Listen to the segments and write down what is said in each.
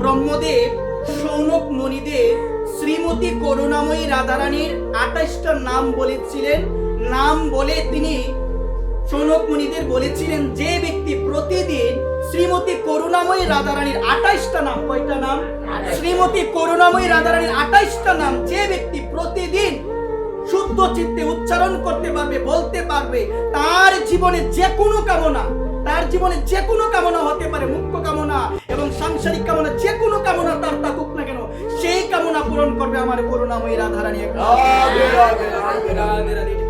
ব্রহ্মদেব শৌনক মণিদেব শ্রীমতী করুণাময়ী রাধারানীর 28টা নাম বলেছিলেন। নাম বলে তিনি শৌনক মণিদের বলেছিলেন, যে ব্যক্তি প্রতিদিন শ্রীমতী করুণাময়ী রাধারানীর 28টা নাম, কয়টা নাম? শ্রীমতী করুণাময়ী রাধারানীর 28টা নাম যে ব্যক্তি প্রতিদিন শুদ্ধ চিত্তে উচ্চারণ করতে পারবে, বলতে পারবে, তার জীবনে যে কোনো কামনা, তার জীবনে যে কোনো কামনা হতে পারে, মুখ্য কামনা এবং সাংসারিক কামনা, যে কোনো কামনা তার থাকুক না কেন, সেই কামনা পূরণ করবে আমার করুণাময়ী রাধারানী।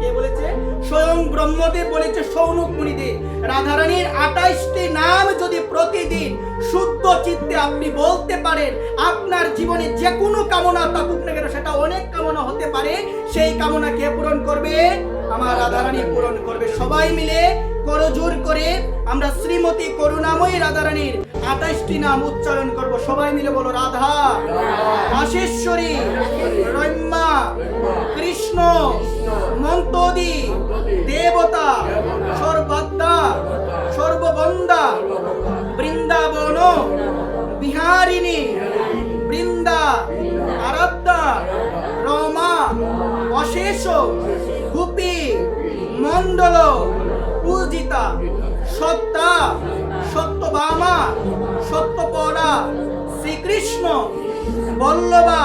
কে বলেছে? স্বয়ং ব্রহ্মদেব বলেছে শৌনক মুনিদেব। রাধারানীর 28টি নাম যদি প্রতিদিন শুদ্ধ চিত্তে আপনি বলতে পারেন, আপনার জীবনে যে কোনো কামনা থাকুক না কেন, সেটা অনেক কামনা হতে পারে, সেই কামনা কে পূরণ করবে? আমার রাধারানী পূরণ করবে। সবাই মিলে করজোর করে আমরা শ্রীমতী করুণাময়ী রাধারানীর 28টি নাম উচ্চারণ করব। সবাই মিলে বলো, রাধা, রাসেশ্বরী, রম্যা, কৃষ্ণ, মন্তোদি, দেবতা, সর্বদ্দা, সর্ববন্দা, বৃন্দাবন বিহারিণী, বৃন্দা, আরাধ্যা, রমা, অশেষ, গোপী, মণ্ডল পূজিতা, সত্তা, সত্যভামা, সত্যপরা, শ্রীকৃষ্ণ, বল্লভা,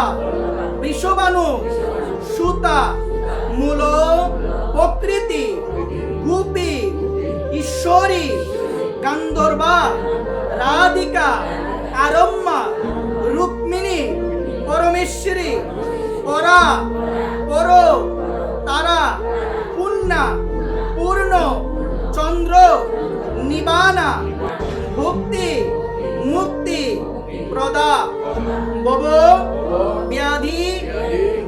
বৃষভানু, সুতা, মূল, প্রকৃতি, গোপী, ঈশ্বরী, গান্ধর্বা, রাধিকা, আরম্মা, রুক্মিণী, পরমেশ্বরী, পরা, পর, তারা, পুণ্যা, পূর্ণ, চন্দ্র, নিবানা, ভক্তি, মুক্তি, প্রদা, ভব, ব্যাধি,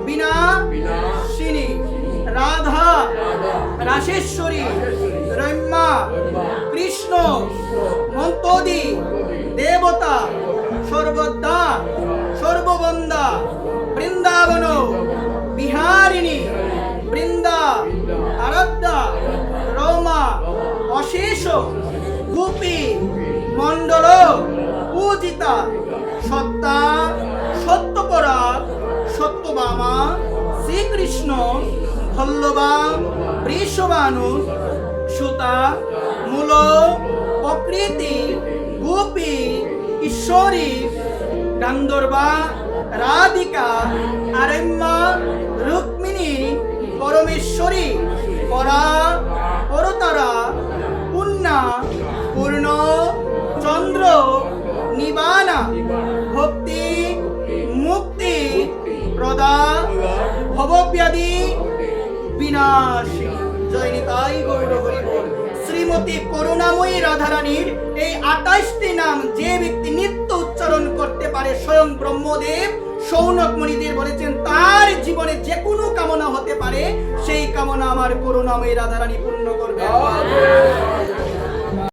বিনাশিনী, রাধা, রাসেশ্বরী, রম্যা, কৃষ্ণ, মন্তোদি, দেবতা, সর্বদ্দা, সর্ববন্দা, বৃন্দাবন বিহারিণী, বৃন্দা, আরাধ্যা, রমা, অশেষ, গোপী, মণ্ডল পূজিতা, সত্তা, সত্যপরা, সত্যভামা, শ্রীকৃষ্ণ, বল্লভা, বৃষভানু, সুতা, মূল, প্রকৃতি, গোপী, ঈশ্বরী, গান্ধর্বা, রাধিকা, আরম্মা, রুক্মিণী, পরমেশ্বরী, পরা, পরতারা, পুণ্যা, পূর্ণ, চন্দ্র, নিবানা, ভক্তি, মুক্তি, প্রদা, ভবব্যাধি, বিনাশী। জয় নিতাই গৌর হরি বল। শ্রীমতী করুণাময়ী রাধারানীর এই 28টি নাম যে ব্যক্তি নিত্য উচ্চারণ করতে পারে, স্বয়ং ব্রহ্মদেব শৌনক মুনিদেব বলেছেন তার জীবনে যে কোনো কামনা হতে পারে, সেই কামনা আমার করুণাময়ী রাধারানী পূর্ণ করবে।